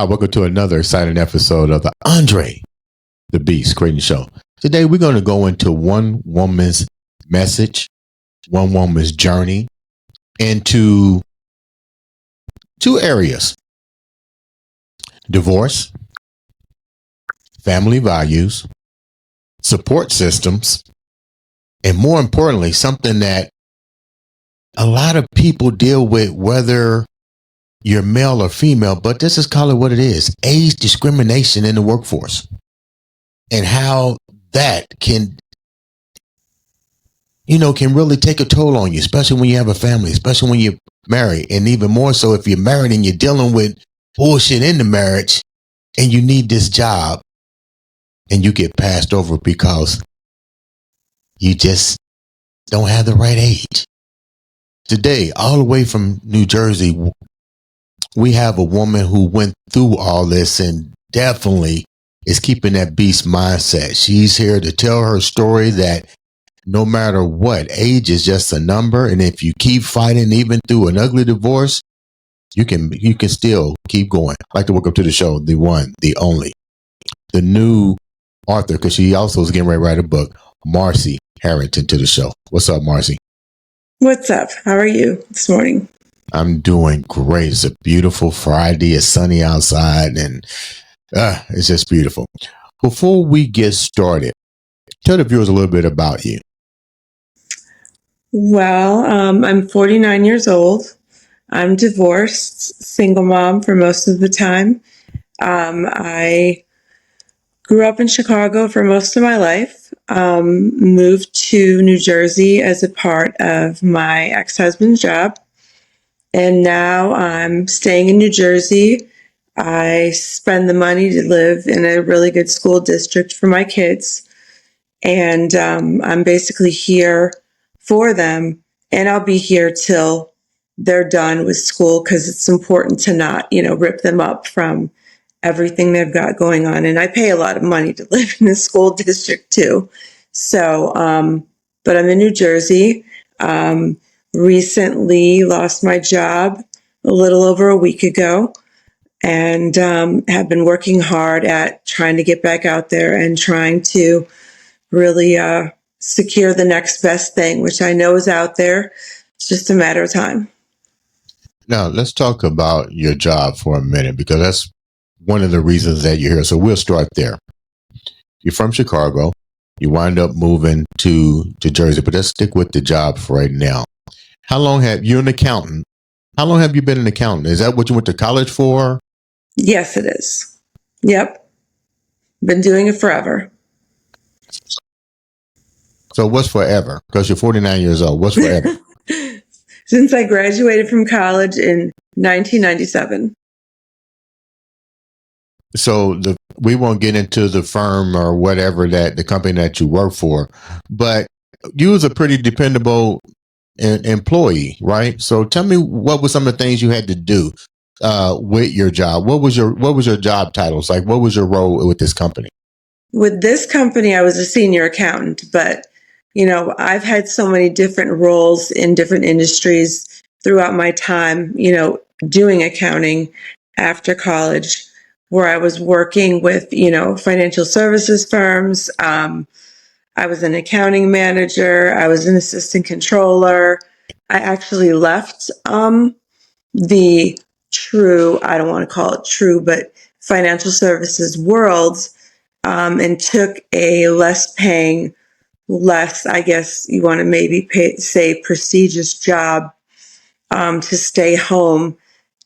Hi, welcome to another exciting episode of the Andre The Beast Crayton Show. Today, we're going to go into one woman's message, one woman's journey into two areas: divorce, family values, support systems, and more importantly, something that a lot of people deal with, whether you're male or female, but this is call it what it is: age discrimination in the workforce, and how that can really take a toll on you, especially when you have a family, especially when you're married, and even more so if you're married and you're dealing with bullshit in the marriage and you need this job and you get passed over because you just don't have the right age. Today, all the way from New Jersey, we have a woman who went through all this and definitely is keeping that beast mindset. She's here to tell her story that no matter what, age is just a number. And if you keep fighting, even through an ugly divorce, you can still keep going. I'd like to welcome to the show, the one, the only, the new author, because she also is getting ready to write a book, Marcy Harrington, to the show. What's up, Marcy? What's up? How are you this morning? I'm doing great. It's a beautiful Friday. It's sunny outside, and it's just beautiful. Before we get started, tell the viewers a little bit about you. Well, I'm 49 years old. I'm divorced, single mom for most of the time. I grew up in Chicago for most of my life, moved to New Jersey as a part of my ex-husband's job, and now I'm staying in New Jersey. I spend the money to live in a really good school district for my kids, and I'm basically here for them, and I'll be here till they're done with school because it's important to not, rip them up from everything they've got going on. And I pay a lot of money to live in the school district too. So, but I'm in New Jersey. Recently lost my job a little over a week ago, and have been working hard at trying to get back out there and trying to really secure the next best thing, which I know is out there. It's just a matter of time. Now, let's talk about your job for a minute, because that's one of the reasons that you're here. So we'll start there. You're from Chicago. You wind up moving to Jersey, but let's stick with the job for right now. How long have you an accountant? How long have you been an accountant? Is that what you went to college for? Yes, it is. Yep. Been doing it forever. So what's forever? Because you're 49 years old. What's forever? Since I graduated from college in 1997. So we won't get into the firm or whatever, that the company that you work for, but you was a pretty dependable employee, right? So tell me, what were some of the things you had to do with your job? What was your job titles? Like, what was your role with this company? With this company, I was a senior accountant, but I've had so many different roles in different industries throughout my time, doing accounting after college, where I was working with, financial services firms. I was an accounting manager. I was an assistant controller. I actually left the true, I don't want to call it true, but financial services world, and took a less paying, I guess you want to maybe say prestigious job, to stay home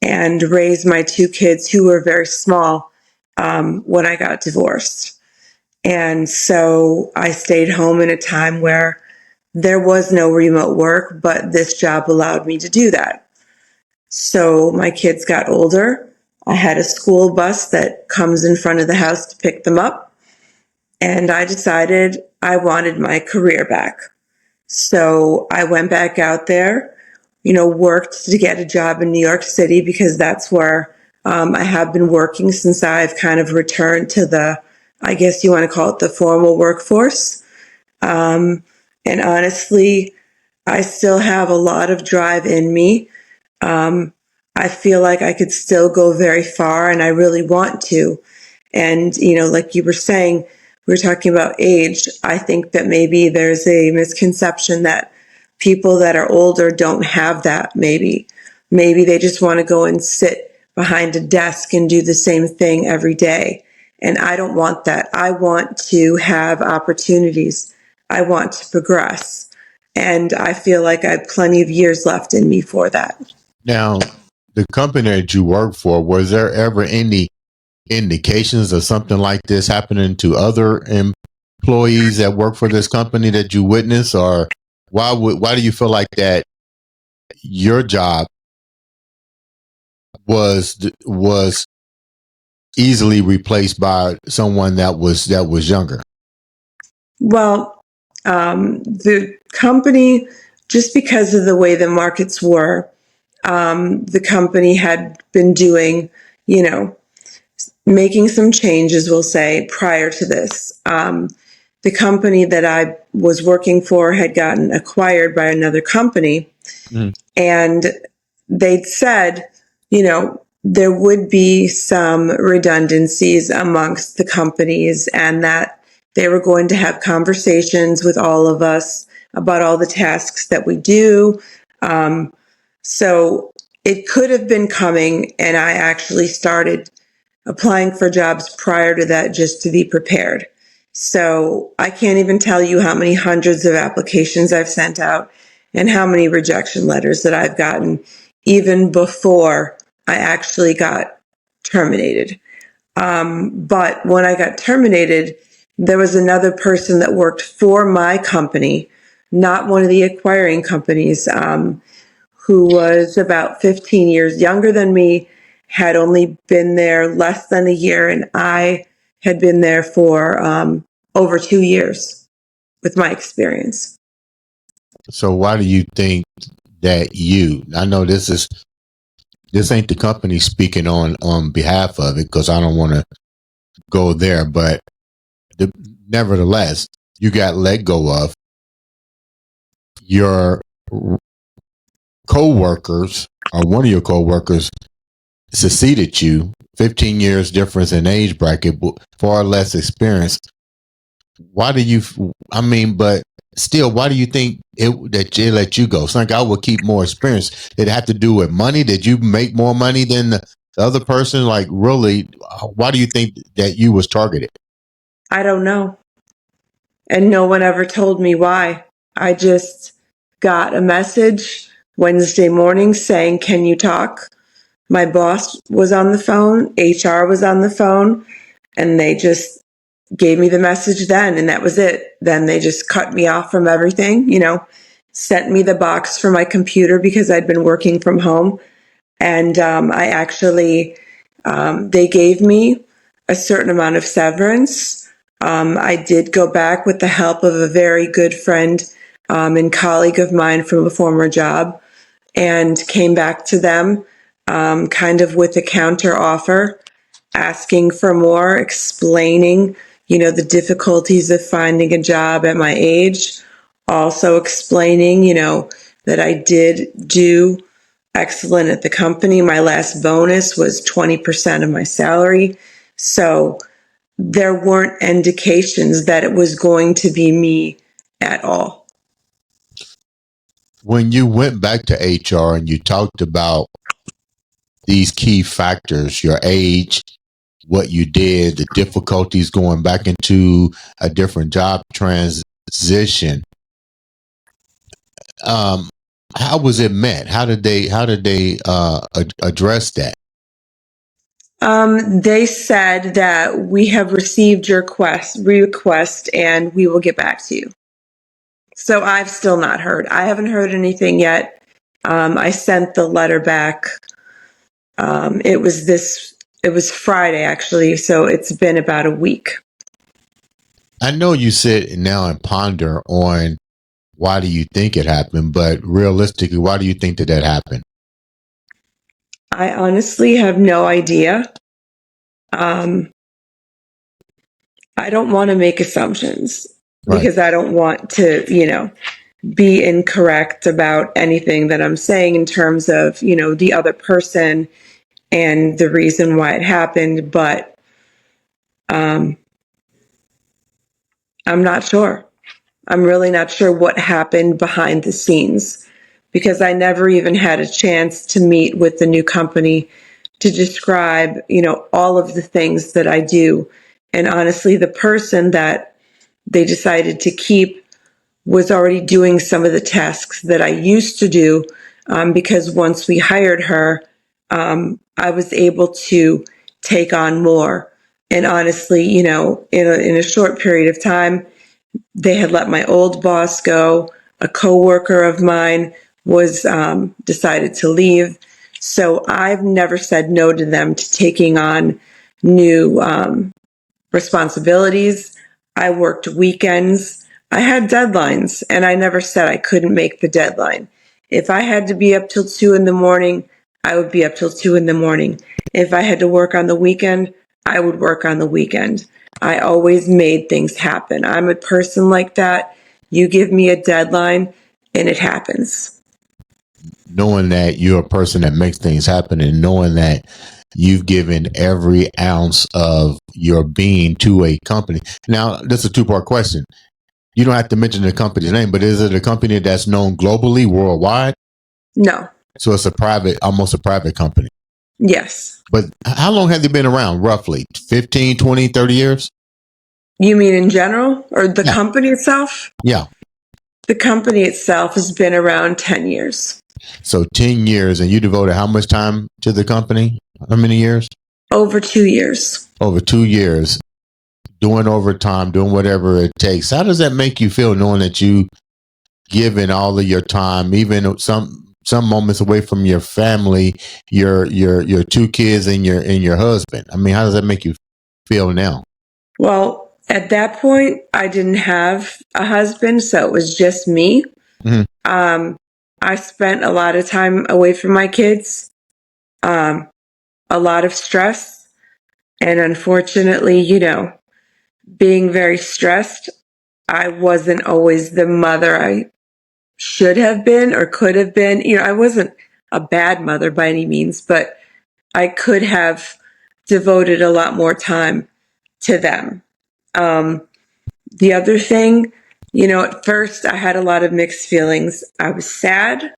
and raise my two kids, who were very small when I got divorced. And so I stayed home in a time where there was no remote work, but this job allowed me to do that. So my kids got older. I had a school bus that comes in front of the house to pick them up. And I decided I wanted my career back. So I went back out there, worked to get a job in New York City, because that's where I have been working since I've kind of returned to the, I guess you want to call it, the formal workforce. And honestly, I still have a lot of drive in me. I feel like I could still go very far, and I really want to. And, like you were saying, we were talking about age. I think that maybe there's a misconception that people that are older don't have that. Maybe they just want to go and sit behind a desk and do the same thing every day. And I don't want that. I want to have opportunities. I want to progress. And I feel like I have plenty of years left in me for that. Now, the company that you work for, was there ever any indications of something like this happening to other employees that work for this company that you witness, or why do you feel like that your job was easily replaced by someone that was younger? Well, the company, just because of the way the markets were, the company had been doing, making some changes, we'll say, prior to this. The company that I was working for had gotten acquired by another company, and they'd said, there would be some redundancies amongst the companies, and that they were going to have conversations with all of us about all the tasks that we do. So it could have been coming, and I actually started applying for jobs prior to that just to be prepared. So I can't even tell you how many hundreds of applications I've sent out and how many rejection letters that I've gotten even before I actually got terminated. But when I got terminated, there was another person that worked for my company, not one of the acquiring companies, who was about 15 years younger than me, had only been there less than a year, and I had been there for over 2 years with my experience. So why do you think that I know this ain't the company speaking on behalf of it, because I don't want to go there, but nevertheless, you got let go of. Your co-workers, or one of your co-workers, succeeded you. 15 years difference in age bracket, far less experience. Why do you, but still, why do you think that they let you go? It's like I would keep more experience. Did it have to do with money? Did you make more money than the other person? Like, really, why do you think that you was targeted? I don't know. And no one ever told me why. I just got a message Wednesday morning saying, "Can you talk?" My boss was on the phone, HR was on the phone, and they just gave me the message then, and that was it. Then they just cut me off from everything, sent me the box for my computer because I'd been working from home. And I actually, they gave me a certain amount of severance. I did go back with the help of a very good friend and colleague of mine from a former job, and came back to them kind of with a counter offer, asking for more, explaining, the difficulties of finding a job at my age, also explaining, that I did do excellent at the company. My last bonus was 20% of my salary. So there weren't indications that it was going to be me at all. When you went back to HR and you talked about these key factors, your age, what you did, the difficulties going back into a different job transition, how was it met? How did they address that? They said that we have received your request and we will get back to you. So I've still not heard. I haven't heard anything yet. I sent the letter back. It was Friday actually, so it's been about a week. I know you sit now and ponder on why do you think it happened, but realistically, why do you think that happened? I honestly have no idea. I don't want to make assumptions because I don't want to, be incorrect about anything that I'm saying in terms of, the other person and the reason why it happened, but I'm not sure. I'm really not sure what happened behind the scenes because I never even had a chance to meet with the new company to describe, all of the things that I do. And honestly, the person that they decided to keep was already doing some of the tasks that I used to do because once we hired her, I was able to take on more. And honestly, in a short period of time, they had let my old boss go. A coworker of mine was decided to leave. So I've never said no to them to taking on new responsibilities. I worked weekends. I had deadlines, and I never said I couldn't make the deadline. If I had to be up till 2 in the morning, I would be up till 2 in the morning. If I had to work on the weekend, I would work on the weekend. I always made things happen. I'm a person like that. You give me a deadline, and it happens. Knowing that you're a person that makes things happen and knowing that you've given every ounce of your being to a company. Now, this is a two-part question. You don't have to mention the company's name, but is it a company that's known globally, worldwide? No. So it's almost a private company. Yes. But how long have they been around? Roughly 15, 20, 30 years? You mean in general or the Yeah. company itself? Yeah. The company itself has been around 10 years. So 10 years, and you devoted how much time to the company? How many years? Over 2 years. Over 2 years, doing overtime, doing whatever it takes. How does that make you feel knowing that you given all of your time, even some moments away from your family, your two kids and your husband? I mean, how does that make you feel now? Well, at that point, I didn't have a husband, so it was just me. Mm-hmm. I spent a lot of time away from my kids, a lot of stress, and unfortunately, being very stressed, I wasn't always the mother I should have been or could have been. I wasn't a bad mother by any means, but I could have devoted a lot more time to them. The other thing, at first I had a lot of mixed feelings. I was sad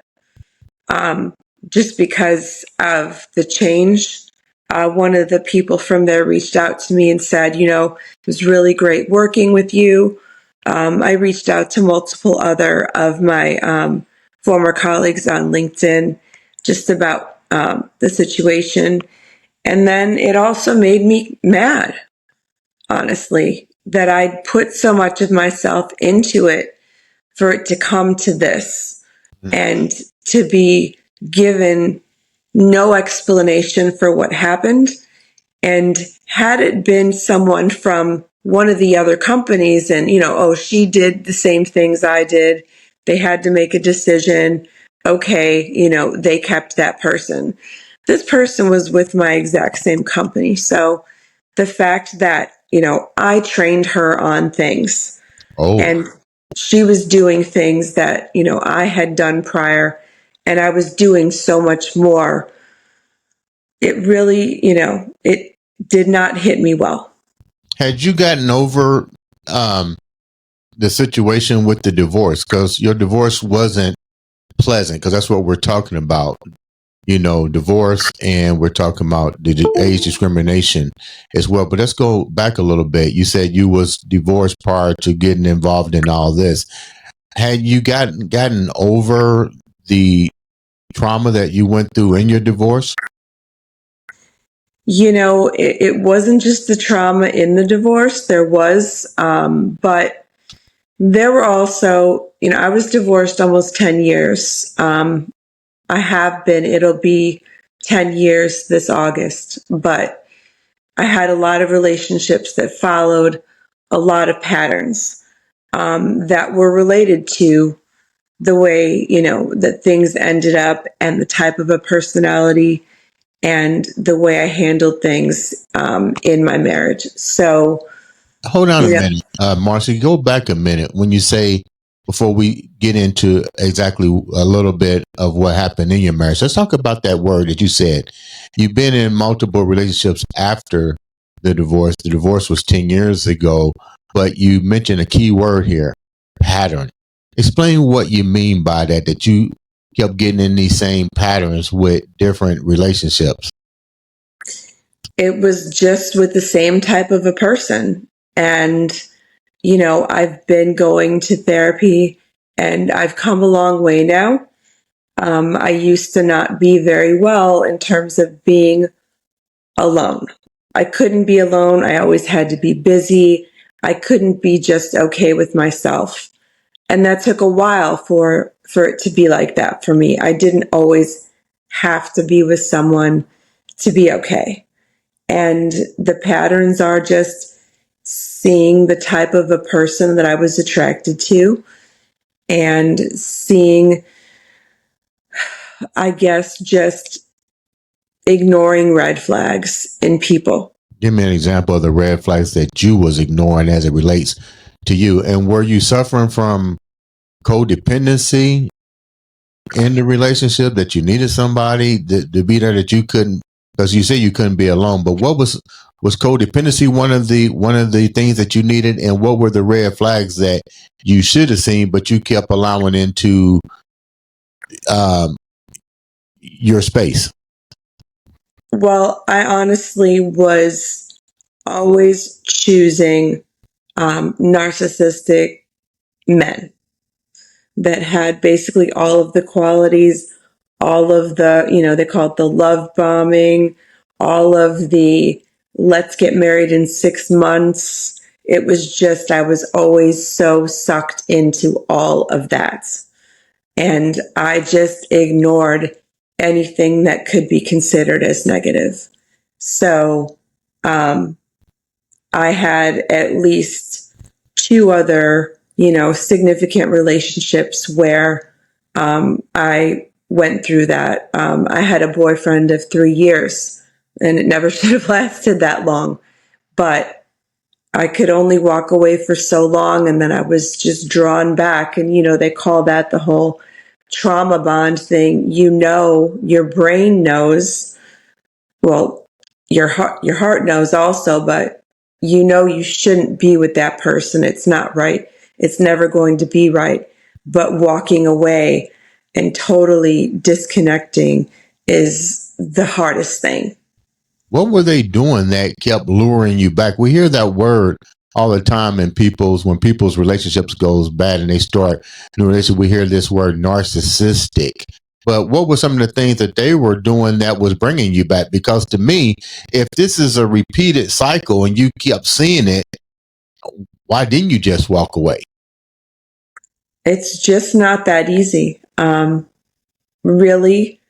just because of the change. One of the people from there reached out to me and said, it was really great working with you. I reached out to multiple other of my former colleagues on LinkedIn just about the situation. And then it also made me mad, honestly, that I put so much of myself into it for it to come to this and to be given no explanation for what happened. And had it been someone from one of the other companies and, she did the same things I did, they had to make a decision. Okay, they kept that person. This person was with my exact same company. So the fact that, I trained her on things and she was doing things that, I had done prior and I was doing so much more. It really, it did not hit me well. Had you gotten over the situation with the divorce? Because your divorce wasn't pleasant, because that's what we're talking about. Divorce, and we're talking about the age discrimination as well. But let's go back a little bit. You said you was divorced prior to getting involved in all this. Had you gotten over the trauma that you went through in your divorce? It wasn't just the trauma in the divorce. There was, but there were also, I was divorced almost 10 years. I have been, it'll be 10 years this August, but I had a lot of relationships that followed a lot of patterns that were related to the way, that things ended up and the type of a personality and the way I handled things in my marriage. So, hold on a minute, Marcy. Go back a minute. When you say before we get into exactly a little bit of what happened in your marriage, let's talk about that word that you said. You've been in multiple relationships after the divorce. The divorce was 10 years ago, but you mentioned a key word here, pattern. Explain what you mean by that you kept getting in these same patterns with different relationships. It was just with the same type of a person. And, I've been going to therapy and I've come a long way now. I used to not be very well in terms of being alone. I couldn't be alone. I always had to be busy. I couldn't be just okay with myself. And that took a while for it to be like that for me. I didn't always have to be with someone to be okay. And the patterns are just seeing the type of a person that I was attracted to and seeing, I guess, just ignoring red flags in people. Give me an example of the red flags that you was ignoring as it relates to you. And were you suffering from codependency in the relationship, that you needed somebody to be there, that you couldn't, because you said you couldn't be alone, but what was codependency one of the things that you needed, and what were the red flags that you should have seen but you kept allowing into your space? Well, I honestly was always choosing narcissistic men that had basically all of the qualities, all of the, they call it the love bombing, all of the let's get married in 6 months. It was just, I was always so sucked into all of that. And I just ignored anything that could be considered as negative. So I had at least 2 other, significant relationships where I went through that. I had a boyfriend of 3 years, and it never should have lasted that long. But I could only walk away for so long, and then I was just drawn back. And, they call that the whole trauma bond thing. Your brain knows, well, your heart knows also, but you shouldn't be with that person. It's not right. It's never going to be right. But walking away and totally disconnecting is the hardest thing. What were they doing that kept luring you back? We hear that word all the time in when people's relationships goes bad and they start new relationship. We hear this word narcissistic. But what were some of the things that they were doing that was bringing you back? Because to me, if this is a repeated cycle and you kept seeing it, why didn't you just walk away? It's just not that easy. Really,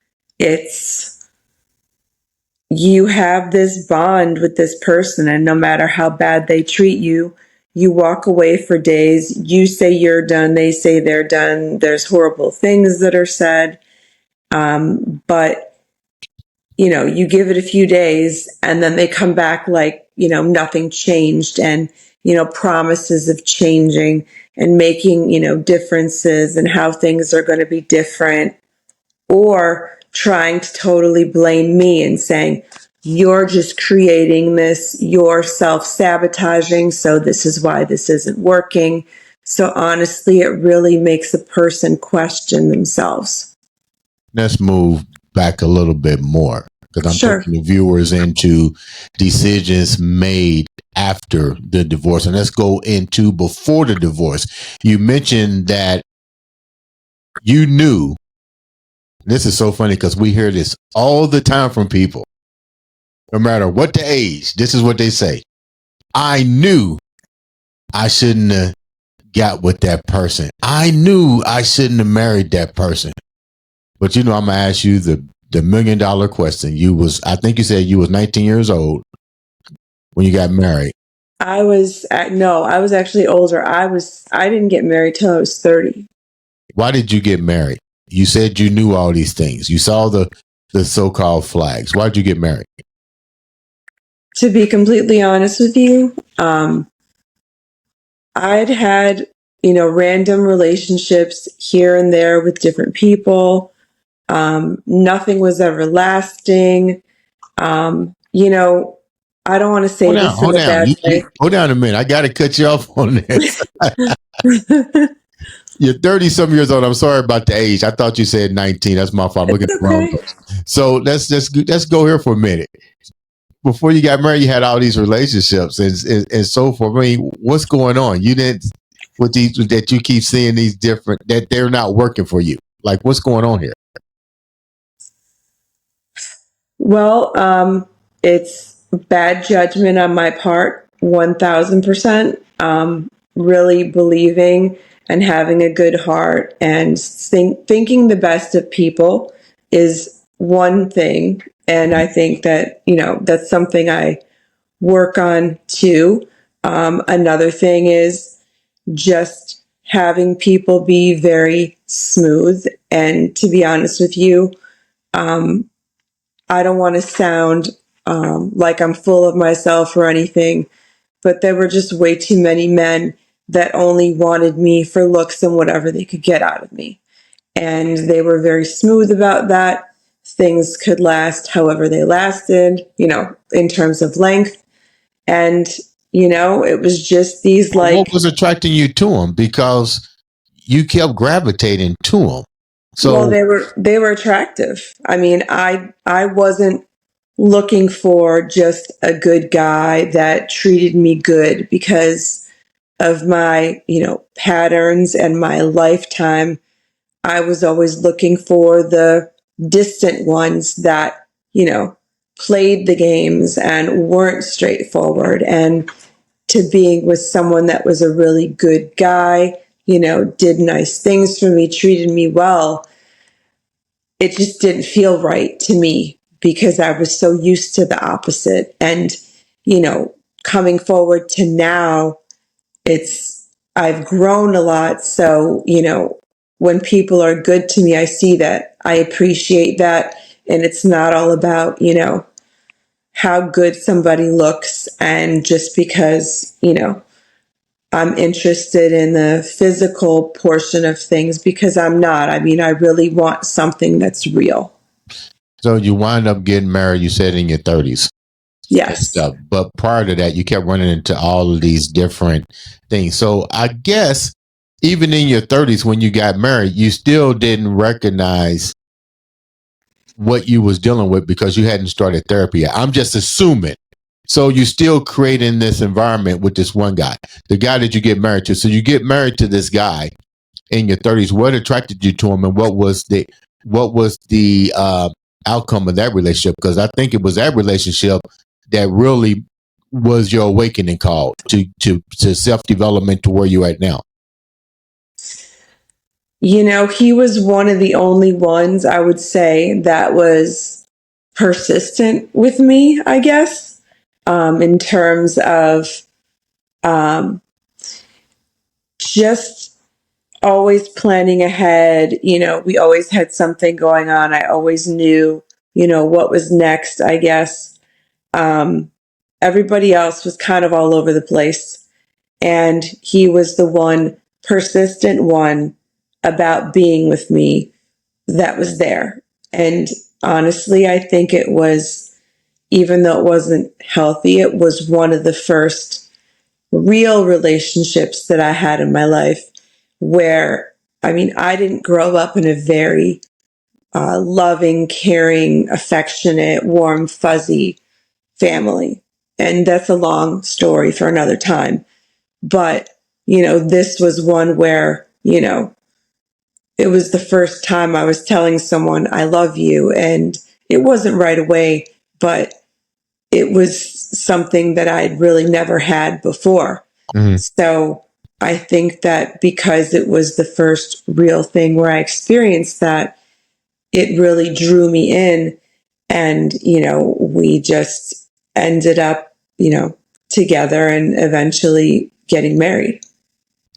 you have this bond with this person, and no matter how bad they treat you, you walk away for days. You say you're done. They say they're done. There's horrible things that are said. But you give it a few days and then they come back like, nothing changed, and, promises of changing and making, differences and how things are going to be different, or trying to totally blame me and saying, you're just creating this, you're self-sabotaging, so this is why this isn't working. So honestly, it really makes a person question themselves. Let's move back a little bit more, because I'm Sure. taking the viewers into decisions made after the divorce. And let's go into before the divorce. You mentioned that you knew. This is so funny because we hear this all the time from people. No matter what the age, this is what they say. I knew I shouldn't have got with that person. I knew I shouldn't have married that person. But I'm going to ask you the $1 million question. I think you said you was 19 years old when you got married. I was actually older. I didn't get married till I was 30. Why did you get married? You said you knew all these things. You saw the so-called flags. Why did you get married? To be completely honest with you, I'd had random relationships here and there with different people. Nothing was ever lasting. I don't want to say this in Hold a down. bad way. Hold down a minute. I got to cut you off on this. You're 30 some years old. I'm sorry about the age. I thought you said 19. That's my fault. I'm looking at the wrong Okay. notes. So let's go here for a minute. Before you got married, you had all these relationships and so forth. I mean, what's going on? You didn't with these that you keep seeing these different that they're not working for you. Like, what's going on here? Well, it's bad judgment on my part, 1000%. Really believing and having a good heart and thinking the best of people is one thing. And I think that, that's something I work on too. Another thing is just having people be very smooth. And to be honest with you, I don't want to sound like I'm full of myself or anything, but there were just way too many men that only wanted me for looks and whatever they could get out of me. And they were very smooth about that. Things could last however they lasted, in terms of length. And, it was just these What like, was attracting you to them? Because you kept gravitating to them. well, So they were attractive. I mean, I wasn't looking for just a good guy that treated me good because of my, patterns and my lifetime. I was always looking for the distant ones that, played the games and weren't straightforward. And to being with someone that was a really good guy, did nice things for me, treated me well, it just didn't feel right to me because I was so used to the opposite. And, coming forward to now, I've grown a lot. So, when people are good to me, I see that, I appreciate that. And it's not all about, how good somebody looks. And just because, I'm interested in the physical portion of things, because I'm not. I mean, I really want something that's real. so you wind up getting married, you said in your 30s and Yes. stuff. But prior to that, you kept running into all of these different things. So I guess even in your 30s when you got married, you still didn't recognize what you was dealing with because you hadn't started therapy yet. I'm just assuming. So you still creating this environment with this one guy, the guy that you get married to. So you get married to this guy in your 30s. What attracted you to him, and what was the outcome of that relationship? Because I think it was that relationship that really was your awakening call to self development to where you're at now. He was one of the only ones, I would say, that was persistent with me, I guess, in terms of just always planning ahead. We always had something going on. I always knew, what was next, I guess. Everybody else was kind of all over the place. And he was the one persistent one about being with me that was there. And honestly, I think it was, even though it wasn't healthy, it was one of the first real relationships that I had in my life where, I mean, I didn't grow up in a very loving, caring, affectionate, warm, fuzzy family. And that's a long story for another time. But, this was one where, it was the first time I was telling someone, I love you. And it wasn't right away, but it was something that I'd really never had before. Mm-hmm. So I think that because it was the first real thing where I experienced that, it really drew me in. And, we just ended up, together and eventually getting married.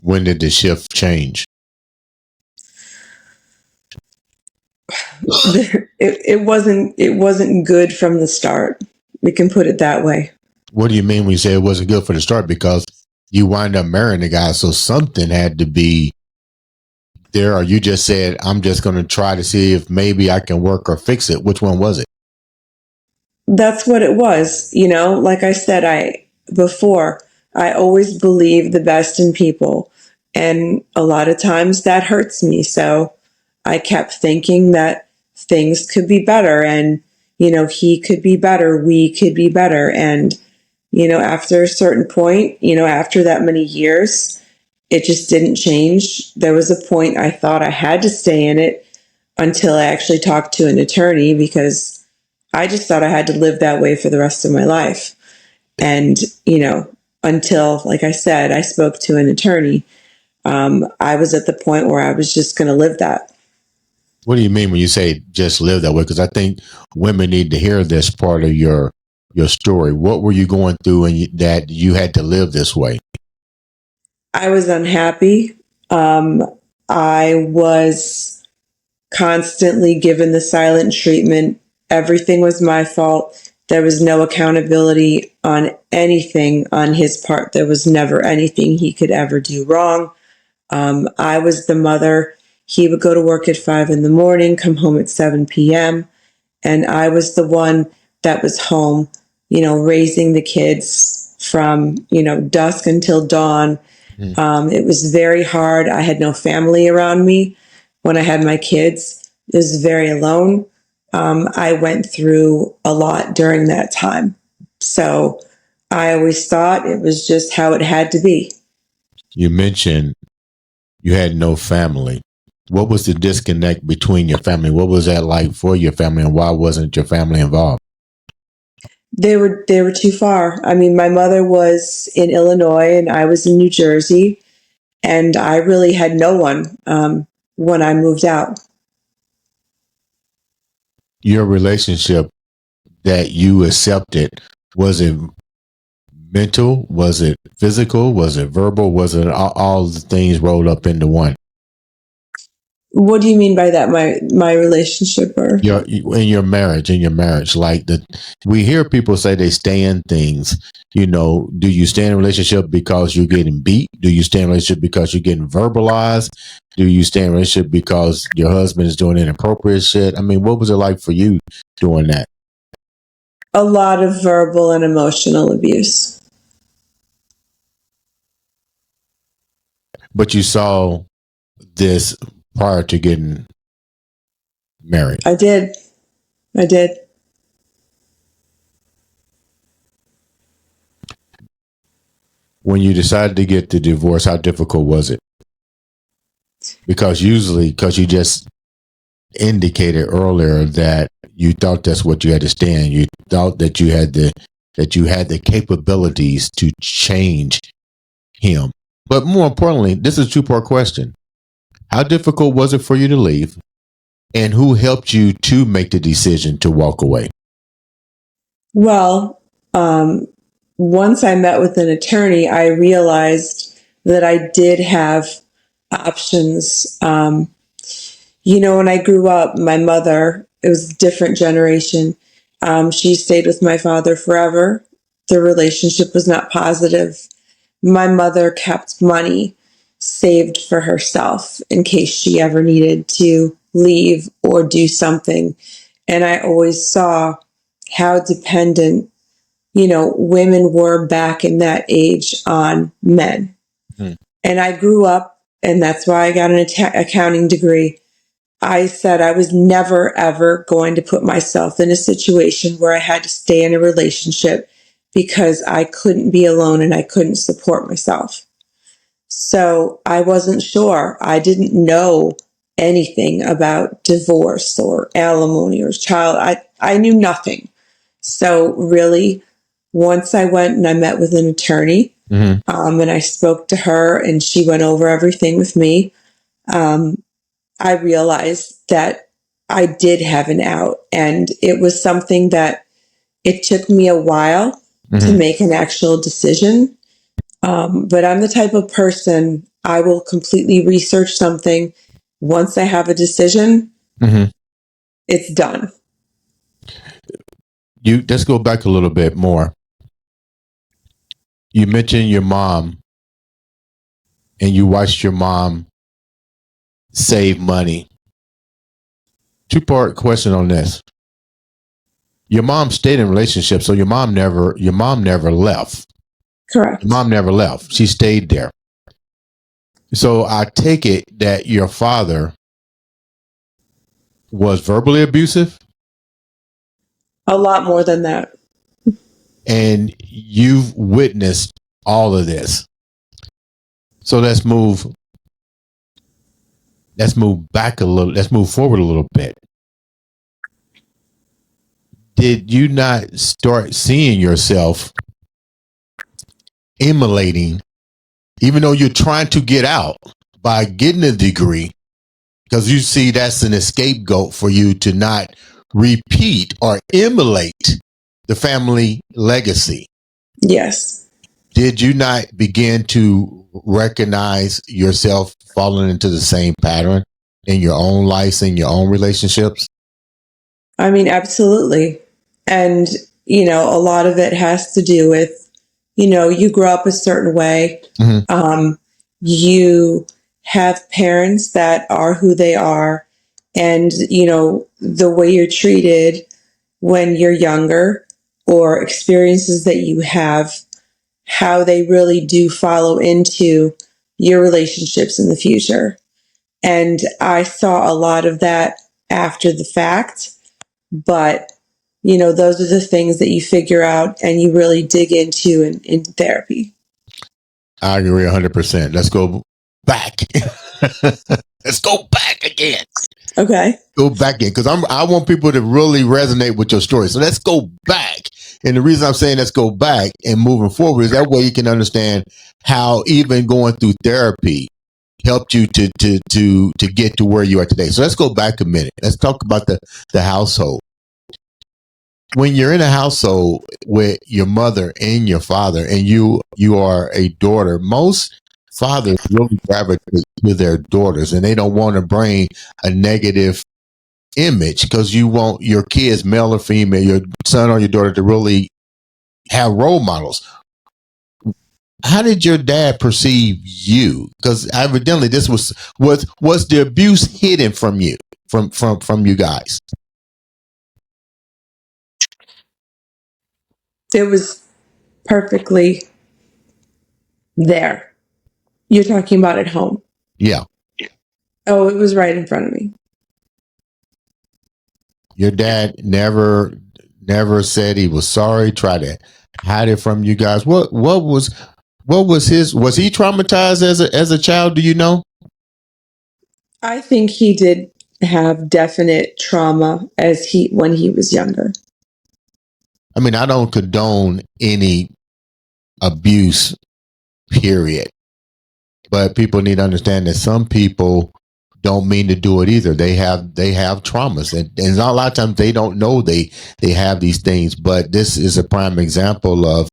When did the shift change? It wasn't good from the start. We can put it that way. What do you mean when you say it wasn't good for the start? Because you wind up marrying the guy. So something had to be there, or you just said, I'm just going to try to see if maybe I can work or fix it. Which one was it? That's what it was. Like I said, before, I always believe the best in people. And a lot of times that hurts me. So I kept thinking that things could be better and, he could be better, we could be better. And, after a certain point, after that many years, it just didn't change. There was a point I thought I had to stay in it until I actually talked to an attorney, because I just thought I had to live that way for the rest of my life. And, until, like I said, I spoke to an attorney, I was at the point where I was just going to live that. What do you mean when you say just live that way? Because I think women need to hear this part of your story. What were you going through that you had to live this way? I was unhappy. I was constantly given the silent treatment. Everything was my fault. There was no accountability on anything on his part. There was never anything he could ever do wrong. I was the mother. He would go to work at 5 a.m, come home at 7 p.m. And I was the one that was home, raising the kids from, dusk until dawn. It was very hard. I had no family around me when I had my kids. I was very alone. I went through a lot during that time. So I always thought it was just how it had to be. You mentioned you had no family. What was the disconnect between your family? What was that like for your family, and why wasn't your family involved? They were too far. I mean, my mother was in Illinois and I was in New Jersey, and I really had no one when I moved out. Your relationship that you accepted, was it mental? Was it physical? Was it verbal? Was it all the things rolled up into one? What do you mean by that? My relationship, or In your marriage, like we hear people say they stay in things. Do you stay in a relationship because you're getting beat? Do you stay in a relationship because you're getting verbalized? Do you stay in a relationship because your husband is doing inappropriate shit? I mean, what was it like for you doing that? a lot of verbal and emotional abuse. But you saw this prior to getting married. I did. When you decided to get the divorce, how difficult was it? Because you just indicated earlier that you thought that's what you had to stand. You thought that you had the capabilities to change him. But more importantly, this is a two-part question. How difficult was it for you to leave? And who helped you to make the decision to walk away? Well, once I met with an attorney, I realized that I did have options. When I grew up, my mother, it was a different generation. She stayed with my father forever. The relationship was not positive. My mother kept money saved for herself in case she ever needed to leave or do something. And I always saw how dependent, women were back in that age on men. And I grew up, and that's why I got an accounting degree. I said I was never, ever going to put myself in a situation where I had to stay in a relationship because I couldn't be alone and I couldn't support myself. So I wasn't sure. I didn't know anything about divorce or alimony or child. I knew nothing. So really, once I went and I met with an attorney, and I spoke to her and she went over everything with me, I realized that I did have an out, and it was something that it took me a while to make an actual decision. But I'm the type of person, I will completely research something. Once I have a decision, it's done. Let's go back a little bit more. You mentioned your mom and you watched your mom save money. Two-part question on this. Your mom stayed in a relationship, so your mom never left. Correct. Your mom never left. She stayed there. So I take it that your father was verbally abusive? A lot more than that. And you've witnessed all of this. So let's move back a little. Let's move forward a little bit. Did you not start seeing yourself emulating, even though you're trying to get out by getting a degree, because you see that's an scapegoat for you to not repeat or emulate the family legacy? Yes. Did you not begin to recognize yourself falling into the same pattern in your own lives, in your own relationships? I mean, absolutely. And, a lot of it has to do with, you grow up a certain way. Mm-hmm. You have parents that are who they are. And, the way you're treated when you're younger or experiences that you have, how they really do follow into your relationships in the future. And I saw a lot of that after the fact, but those are the things that you figure out and you really dig into in therapy. I agree 100%. Let's go back. Let's go back again. Okay. Go back in, because I want people to really resonate with your story. So let's go back. And the reason I'm saying let's go back and moving forward is that way you can understand how even going through therapy helped you to get to where you are today. So let's go back a minute. Let's talk about the household. When you're in a household with your mother and your father, and you are a daughter, most fathers really gravitate to their daughters, and they don't want to bring a negative image, because you want your kids, male or female, your son or your daughter, to really have role models. How did your dad perceive you? Because evidently this was the abuse hidden from you, from you guys? It was perfectly there. You're talking about at home. Yeah. Oh, it was right in front of me. Your dad never said he was sorry, tried to hide it from you guys. What was was he traumatized as a child? Do you know? I think he did have definite trauma when he was younger. I mean, I don't condone any abuse, period. But people need to understand that some people don't mean to do it either. They have traumas, and a lot of times they don't know they have these things. But this is a prime example of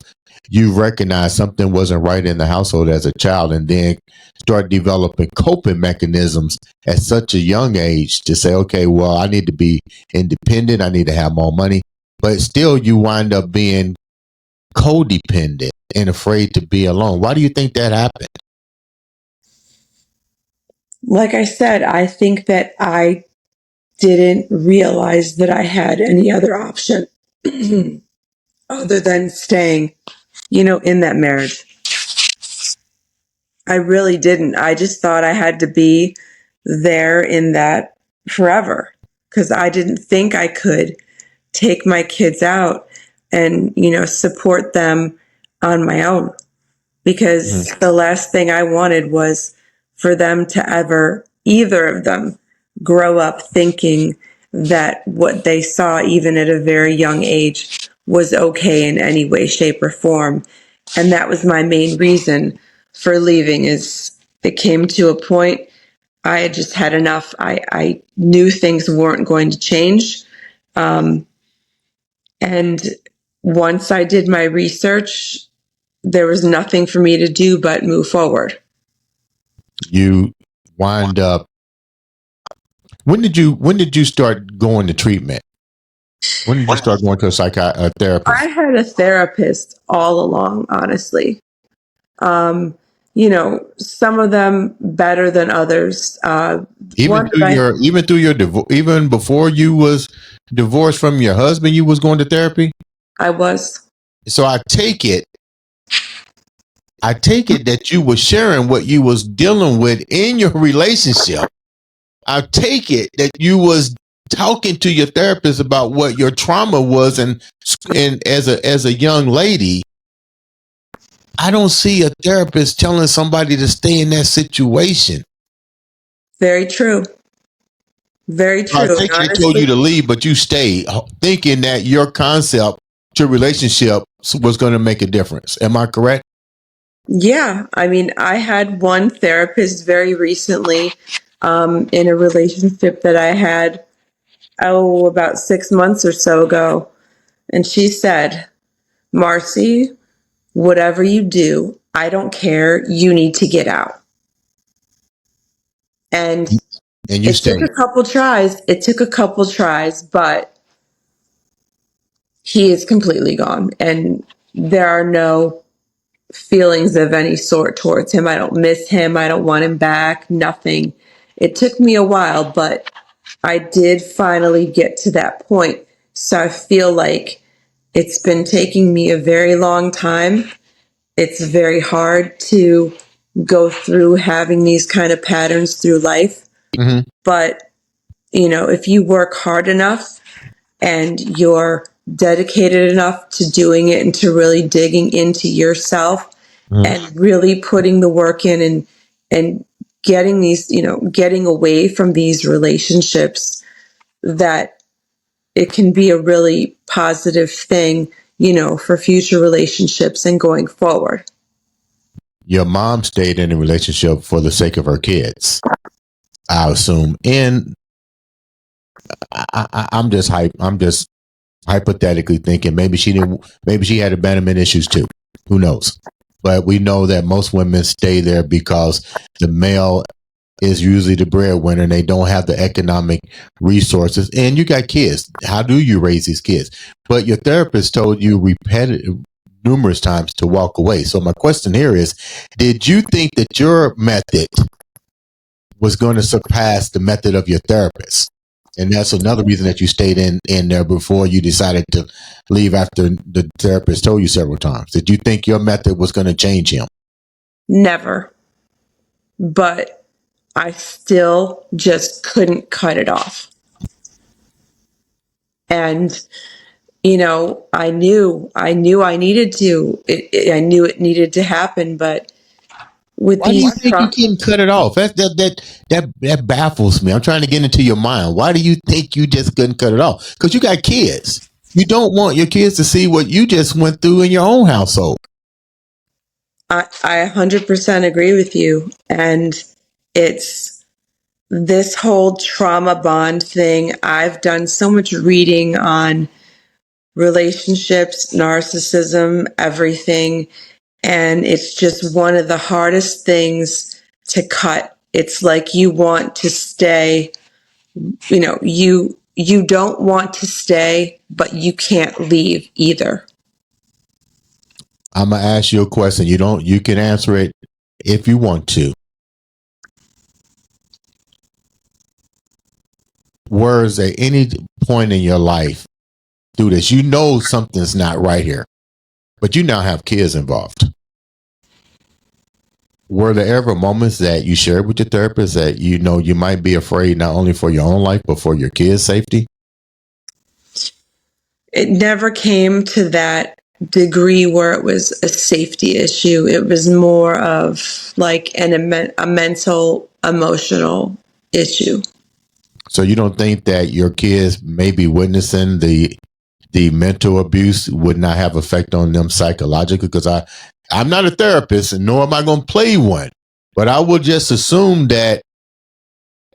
you recognize something wasn't right in the household as a child, and then start developing coping mechanisms at such a young age to say, okay, well, I need to be independent. I need to have more money. But still, you wind up being codependent and afraid to be alone. Why do you think that happened? Like I said, I think that I didn't realize that I had any other option other than staying, in that marriage. I really didn't. I just thought I had to be there in that forever, because I didn't think I could take my kids out and, support them on my own, because the last thing I wanted was for them to ever, either of them, grow up thinking that what they saw, even at a very young age, was okay in any way, shape, or form. And that was my main reason for leaving. Is it came to a point I had just had enough. I knew things weren't going to change. And once I did my research, there was nothing for me to do but move forward. You wind up. When did you start going to treatment? When did you start going to a therapist? I had a therapist all along, honestly. some of them better than others. Even through even before you was divorced from your husband, you was going to therapy. I was. So I take it that you were sharing what you was dealing with in your relationship. I take it that you was talking to your therapist about what your trauma was, and as a young lady, I don't see a therapist telling somebody to stay in that situation. Very true. Very true. I think they told you to leave, but you stayed, thinking that your concept to relationship was going to make a difference. Am I correct? Yeah. I mean, I had one therapist very recently in a relationship that I had, about 6 months or so ago. And she said, Marcy, whatever you do, I don't care. You need to get out. And you stayed. took a couple tries. It took a couple tries, but he is completely gone. And there are no feelings of any sort towards him. I don't miss him. I don't want him back. Nothing. It took me a while, but I did finally get to that point. So I feel like it's been taking me a very long time. It's very hard to go through having these kind of patterns through life. Mm-hmm. But, if you work hard enough and you're dedicated enough to doing it and to really digging into yourself, and really putting the work in and getting getting away from these relationships, that it can be a really positive thing, for future relationships and going forward. Your mom stayed in a relationship for the sake of her kids, I assume. And I'm just hypothetically thinking maybe she had abandonment issues too. Who knows? But we know that most women stay there because the male is usually the breadwinner and they don't have the economic resources. And you got kids. How do you raise these kids? But your therapist told you numerous times to walk away. So my question here is, did you think that your method was going to surpass the method of your therapist? And that's another reason that you stayed in there before you decided to leave after the therapist told you several times. Did you think your method was going to change him? Never. But I still just couldn't cut it off. And, I knew I needed to. I knew it needed to happen, but with Why do you think you couldn't cut it off? That baffles me. I'm trying to get into your mind. Why do you think you just couldn't cut it off? Because you got kids. You don't want your kids to see what you just went through in your own household. I 100% agree with you. And it's this whole trauma bond thing. I've done so much reading on relationships, narcissism, everything. And it's just one of the hardest things to cut. It's like you want to stay, you don't want to stay, but you can't leave either. I'm going to ask you a question. You can answer it if you want to. Was there any point in your life through this, something's not right here, but you now have kids involved? Were there ever moments that you shared with your therapist that you might be afraid not only for your own life, but for your kids' safety? It never came to that degree where it was a safety issue. It was more of like a mental, emotional issue. So you don't think that your kids maybe witnessing the mental abuse would not have effect on them psychologically? Because I'm not a therapist, and nor am I going to play one. But I would just assume that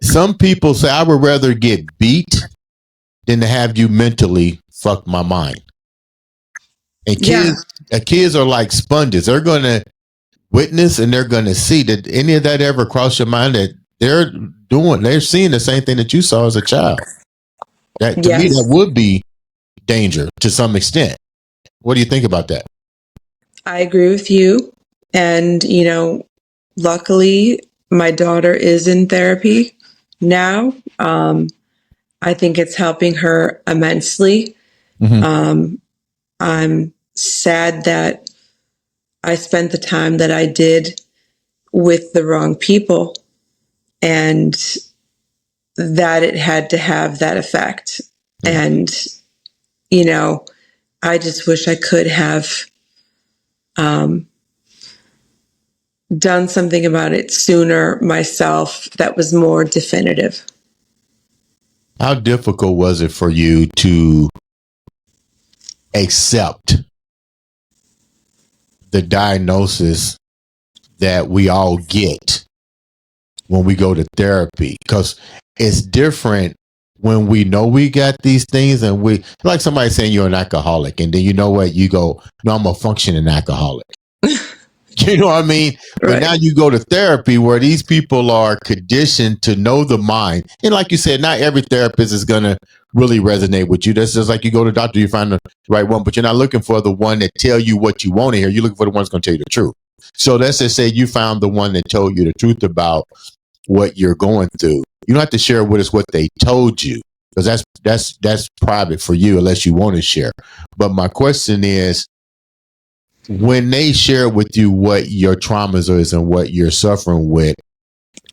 some people say, I would rather get beat than to have you mentally fuck my mind. And kids are like sponges. They're going to witness and they're going to see. Did any of that ever cross your mind that they're seeing the same thing that you saw as a child? That to me, that would be danger to some extent. What do you think about that? I agree with you. And, luckily, my daughter is in therapy now. I think it's helping her immensely. Mm-hmm. I'm sad that I spent the time that I did with the wrong people and that it had to have that effect. Mm-hmm. And, I just wish I could have done something about it sooner myself that was more definitive. How difficult was it for you to accept the diagnosis that we all get when we go to therapy? Because it's different when we know we got these things, and we, like somebody saying you're an alcoholic, and then you know what, you go, no, I'm a functioning alcoholic. You know what I mean? But Right. now you go to therapy where these people are conditioned to know the mind. And like you said, not every therapist is going to really resonate with you. That's just like you go to the doctor, you find the right one, but you're not looking for the one that tell you what you want to hear. You're looking for the one that's going to tell you the truth. So let's just say you found the one that told you the truth about what you're going through. You don't have to share with us what they told you, because that's private for you unless you want to share. But my question is, when they share with you what your traumas is and what you're suffering with,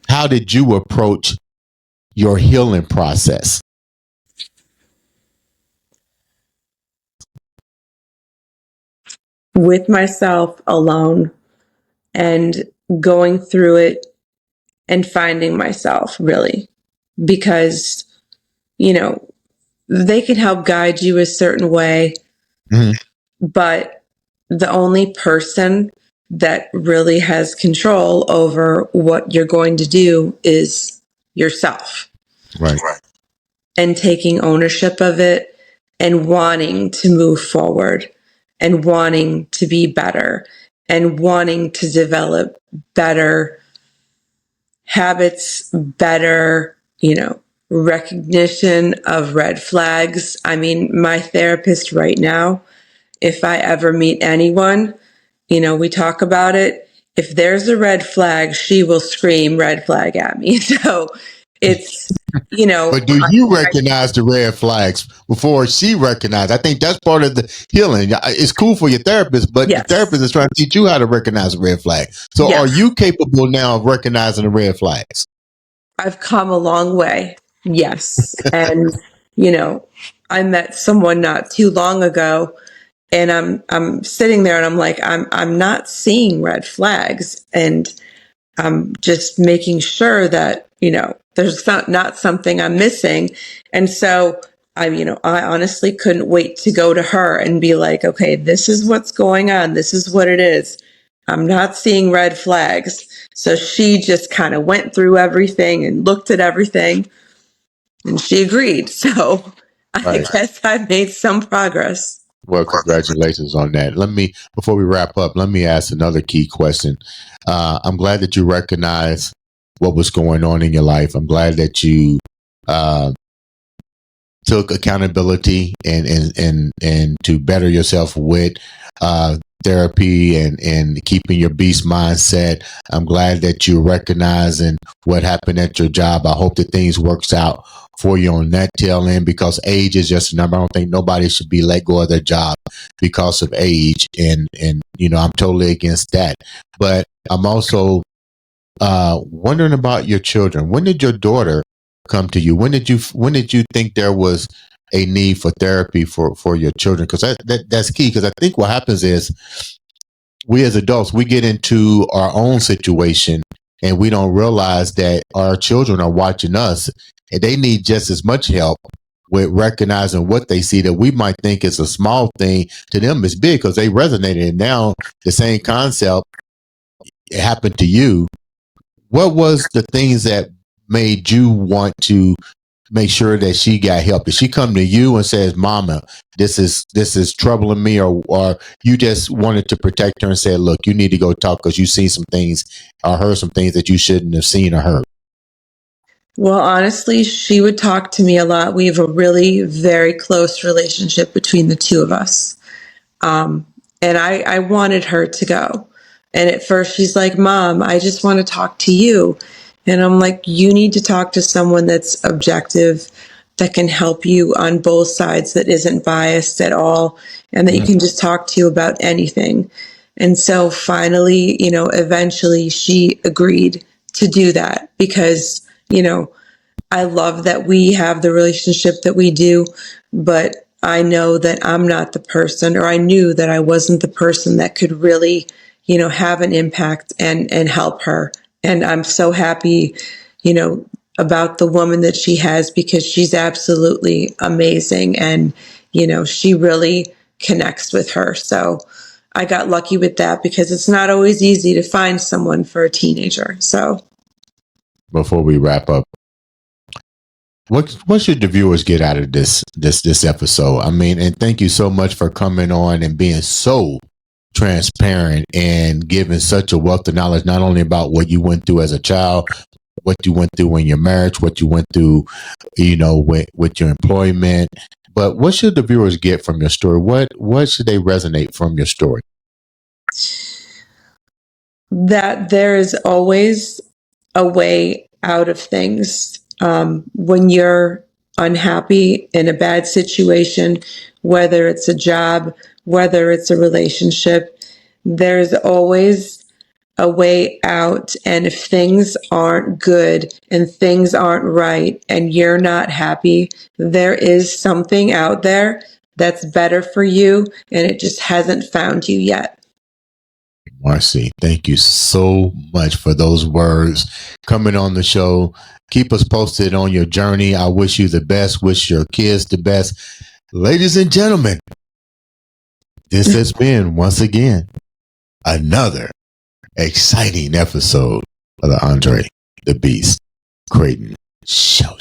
how did you approach your healing process? With myself alone and going through it and finding myself, really, because, they can help guide you a certain way, but the only person that really has control over what you're going to do is yourself. Right. And taking ownership of it and wanting to move forward and wanting to be better and wanting to develop better habits, better, recognition of red flags. I mean, my therapist right now, if I ever meet anyone, we talk about it. If there's a red flag, she will scream red flag at me. So it's, But do you recognize the red flags before she recognized? I think that's part of the healing. It's cool for your therapist, but Yes. the therapist is trying to teach you how to recognize a red flag. So Yes. Are you capable now of recognizing the red flags? I've come a long way. Yes. And, I met someone not too long ago and I'm sitting there and I'm like, I'm not seeing red flags. And I'm just making sure that, there's not something I'm missing. And so I honestly couldn't wait to go to her and be like, okay, this is what's going on. This is what it is. I'm not seeing red flags. So she just kind of went through everything and looked at everything and she agreed. So I guess I made some progress. Well, congratulations on that. Before we wrap up, let me ask another key question. I'm glad that you recognize what was going on in your life. I'm glad that you took accountability and to better yourself with therapy and keeping your beast mindset. I'm glad that you're recognizing what happened at your job. I hope that things works out for you on that tail end, because age is just a number. I don't think nobody should be let go of their job because of age. And I'm totally against that. But I'm also wondering about your children. When did your daughter come to you? When did you think there was a need for therapy for your children? Because that's key. Because I think what happens is we as adults, we get into our own situation and we don't realize that our children are watching us and they need just as much help with recognizing what they see that we might think is a small thing. To them it's big because they resonated. And now the same concept happened to you. What was the things that made you want to make sure that she got help? Did she come to you and says, "Mama, this is troubling me," or you just wanted to protect her and said, "Look, you need to go talk because you seen some things or heard some things that you shouldn't have seen or heard"? Well, honestly, she would talk to me a lot. We have a really very close relationship between the two of us. And I wanted her to go. And at first she's like, Mom, I just want to talk to you. And I'm like, you need to talk to someone that's objective, that can help you on both sides, that isn't biased at all, and that you can just talk to you about anything. And so finally, eventually she agreed to do that because, I love that we have the relationship that we do, but I know that I'm not the person, or I knew that I wasn't the person that could really, have an impact and help her. And I'm so happy, about the woman that she has, because she's absolutely amazing. And, she really connects with her. So I got lucky with that, because it's not always easy to find someone for a teenager. So Before we wrap up, what should the viewers get out of this episode? I mean, and thank you so much for coming on and being so transparent and giving such a wealth of knowledge, not only about what you went through as a child, what you went through in your marriage, what you went through, with your employment, but what should the viewers get from your story? What should they resonate from your story? That there is always a way out of things. When you're unhappy in a bad situation, whether it's a job, whether it's a relationship, there's always a way out. And if things aren't good and things aren't right and you're not happy, there is something out there that's better for you, and it just hasn't found you yet. Marcy, thank you so much for those words, coming on the show. Keep us posted on your journey. I wish you the best. Wish your kids the best. Ladies and gentlemen, this has been, once again, another exciting episode of the Andre the Beast Crayton Show.